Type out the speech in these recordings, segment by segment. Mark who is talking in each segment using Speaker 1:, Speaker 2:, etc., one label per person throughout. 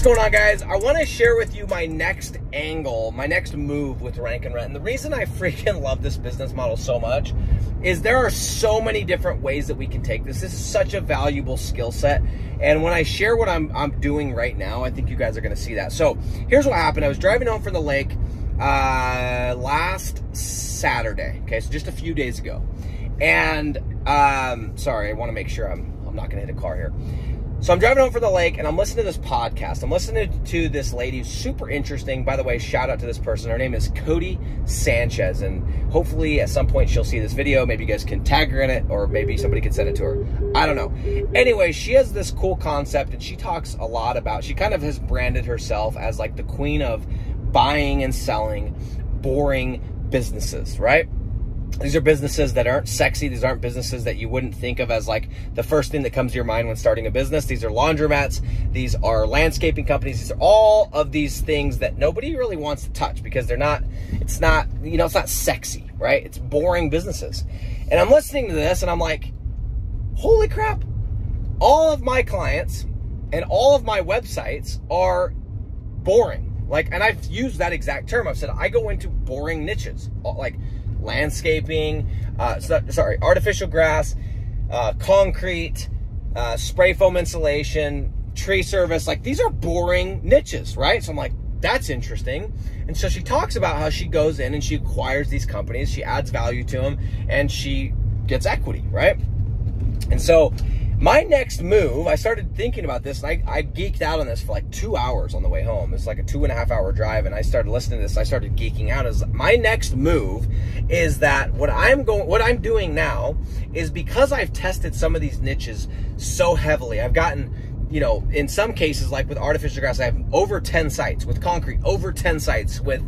Speaker 1: going on, guys? I want to share with you my next angle, my next move with Rank and Rent. And the reason I freaking love this business model so much is there are so many different ways that we can take this. This is such a valuable skill set. And when I share what I'm doing right now, I think you guys are going to see that. So here's what happened. I was driving home from the lake last Saturday. Okay, so just a few days ago. And sorry, I want to make sure I'm not going to hit a car here. So I'm driving home from the lake and I'm listening to this podcast. I'm listening to this lady who's super interesting. By the way, shout out to this person. Her name is Cody Sanchez. And hopefully at some point she'll see this video. Maybe you guys can tag her in it, or maybe somebody can send it to her. I don't know. Anyway, she has this cool concept and she talks a lot about, she kind of has branded herself as like the queen of buying and selling boring businesses, right? These are businesses that aren't sexy. These aren't businesses that you wouldn't think of as like the first thing that comes to your mind when starting a business. These are laundromats. These are landscaping companies. These are all of these things that nobody really wants to touch because they're not, it's not, you know, it's not sexy, right? It's boring businesses. And I'm listening to this and I'm like, holy crap. All of my clients and all of my websites are boring. Like, and I've used that exact term. I've said, I go into boring niches, like landscaping, artificial grass, concrete, spray foam insulation, tree service. Like, these are boring niches, right? So I'm like, that's interesting. And so she talks about how she goes in and she acquires these companies, she adds value to them, and she gets equity, right? And so my next move, I started thinking about this, and I geeked out on this for like 2 hours on the way home. It's like a 2.5 hour drive, and I started listening to this. I started geeking out. As my next move is that what I'm doing now is, because I've tested some of these niches so heavily, I've gotten, you know, in some cases, like with artificial grass, I have over 10 sites. With concrete, over 10 sites. With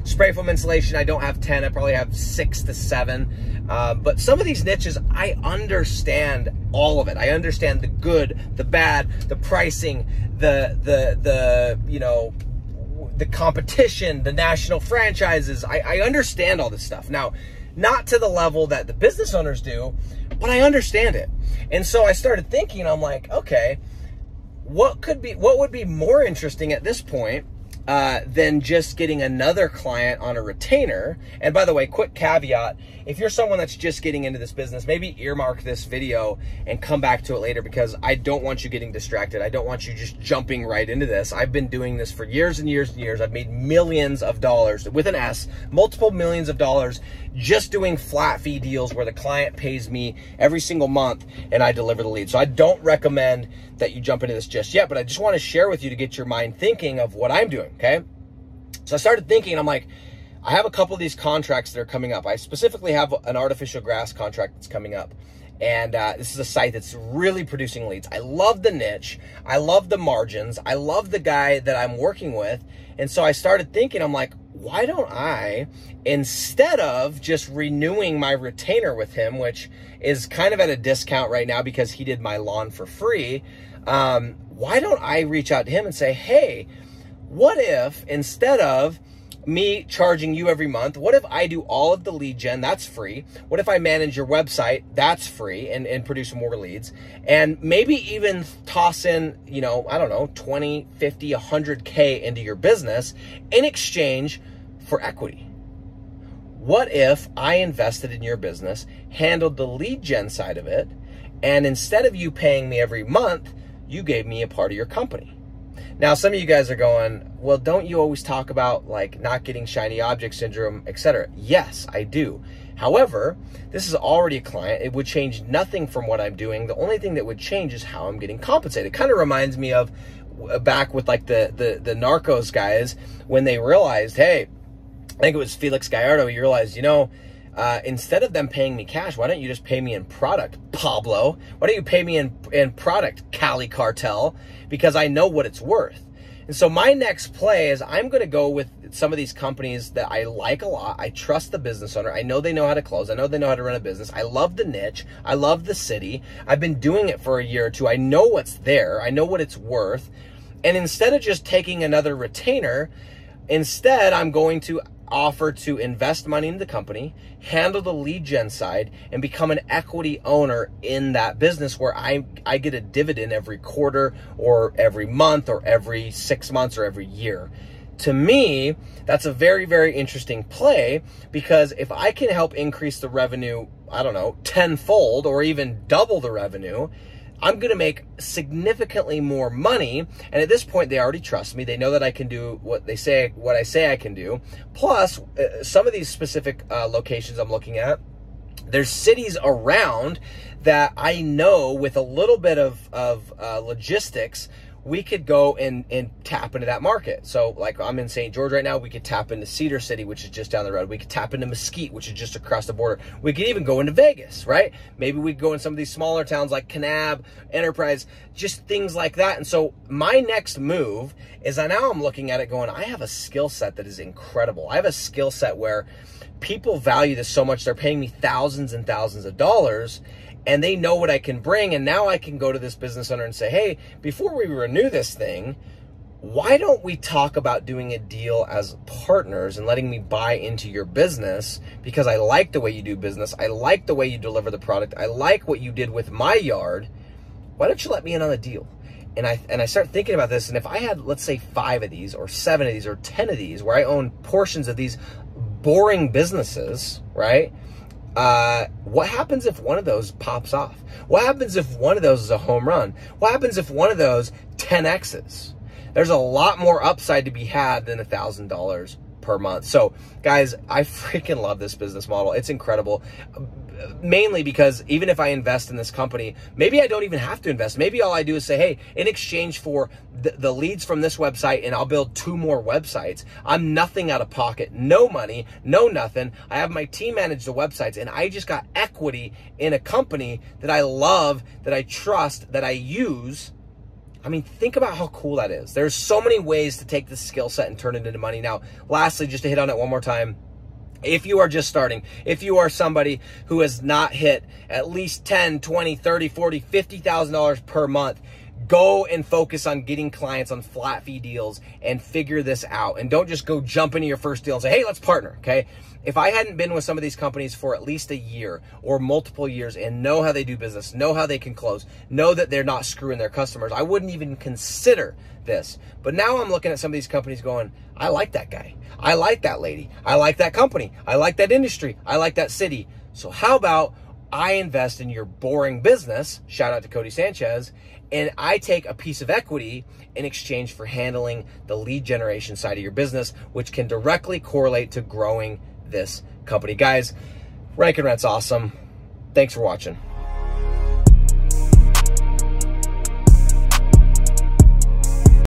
Speaker 1: spray foam insulation, I don't have 10. I probably have 6 to 7. But some of these niches, I understand all of it. I understand the good, the bad, the pricing, the you know, the competition, the national franchises. I understand all this stuff. Now, not to the level that the business owners do, but I understand it. And so I started thinking, I'm like, okay, what would be more interesting at this point than just getting another client on a retainer? And by the way, quick caveat, if you're someone that's just getting into this business, maybe earmark this video and come back to it later, because I don't want you getting distracted. I don't want you just jumping right into this. I've been doing this for years and years and years. I've made millions of dollars, with an S, multiple millions of dollars, just doing flat fee deals where the client pays me every single month and I deliver the lead. So I don't recommend that you jump into this just yet, but I just want to share with you to get your mind thinking of what I'm doing, okay? So I started thinking, I'm like, I have a couple of these contracts that are coming up. I specifically have an artificial grass contract that's coming up. And this is a site that's really producing leads. I love the niche. I love the margins. I love the guy that I'm working with. And so I started thinking, I'm like, why don't I, instead of just renewing my retainer with him, which is kind of at a discount right now because he did my lawn for free, why don't I reach out to him and say, hey, what if instead of me charging you every month, what if I do all of the lead gen? That's free. What if I manage your website? That's free, and produce more leads, and maybe even toss in, you know, I don't know, 20, 50, 100K into your business in exchange for equity. What if I invested in your business, handled the lead gen side of it, and instead of you paying me every month, you gave me a part of your company? Now, some of you guys are going, well, don't you always talk about like not getting shiny object syndrome, etc.? Yes, I do. However, this is already a client. It would change nothing from what I'm doing. The only thing that would change is how I'm getting compensated. It kind of reminds me of back with like the Narcos guys, when they realized, hey, I think it was Felix Gallardo, he realized, you know, instead of them paying me cash, why don't you just pay me in product, Pablo? Why don't you pay me in product, Cali Cartel? Because I know what it's worth. And so my next play is I'm going to go with some of these companies that I like a lot. I trust the business owner. I know they know how to close. I know they know how to run a business. I love the niche. I love the city. I've been doing it for a year or two. I know what's there. I know what it's worth. And instead of just taking another retainer, instead I'm going to offer to invest money in the company, handle the lead gen side, and become an equity owner in that business where I get a dividend every quarter or every month or every 6 months or every year. To me, that's a very, very interesting play, because if I can help increase the revenue, I don't know, tenfold or even double the revenue, I'm going to make significantly more money. And at this point, they already trust me. They know that I can do what I say I can do. Plus, some of these specific locations I'm looking at, there's cities around that I know with a little bit of logistics, we could go and tap into that market. So like I'm in St. George right now, we could tap into Cedar City, which is just down the road. We could tap into Mesquite, which is just across the border. We could even go into Vegas, right? Maybe we could go in some of these smaller towns like Kanab, Enterprise, just things like that. And so my next move is now I'm looking at it going, I have a skill set that is incredible. I have a skill set where people value this so much, they're paying me thousands and thousands of dollars, and they know what I can bring. And now I can go to this business owner and say, hey, before we renew this thing, why don't we talk about doing a deal as partners and letting me buy into your business, because I like the way you do business. I like the way you deliver the product. I like what you did with my yard. Why don't you let me in on a deal? And I start thinking about this. And if I had, let's say, 5 of these or 7 of these or 10 of these where I own portions of these boring businesses, right? What happens if one of those pops off? What happens if one of those is a home run? What happens if one of those 10X's? There's a lot more upside to be had than $1,000 per month. So guys, I freaking love this business model. It's incredible. Mainly because even if I invest in this company, maybe I don't even have to invest. Maybe all I do is say, hey, in exchange for the leads from this website, and I'll build 2 more websites. I'm nothing out of pocket, no money, no nothing. I have my team manage the websites, and I just got equity in a company that I love, that I trust, that I use. I mean, think about how cool that is. There's so many ways to take this skill set and turn it into money. Now, lastly, just to hit on it one more time, if you are just starting, if you are somebody who has not hit at least $10, $20, $30, $40, $50,000 per month, go and focus on getting clients on flat fee deals and figure this out. And don't just go jump into your first deal and say, hey, let's partner, okay? If I hadn't been with some of these companies for at least a year or multiple years and know how they do business, know how they can close, know that they're not screwing their customers, I wouldn't even consider this. But now I'm looking at some of these companies going, I like that guy. I like that lady. I like that company. I like that industry. I like that city. So how about I invest in your boring business, shout out to Cody Sanchez, and I take a piece of equity in exchange for handling the lead generation side of your business, which can directly correlate to growing this company. Guys, Rank and Rent's awesome. Thanks for watching.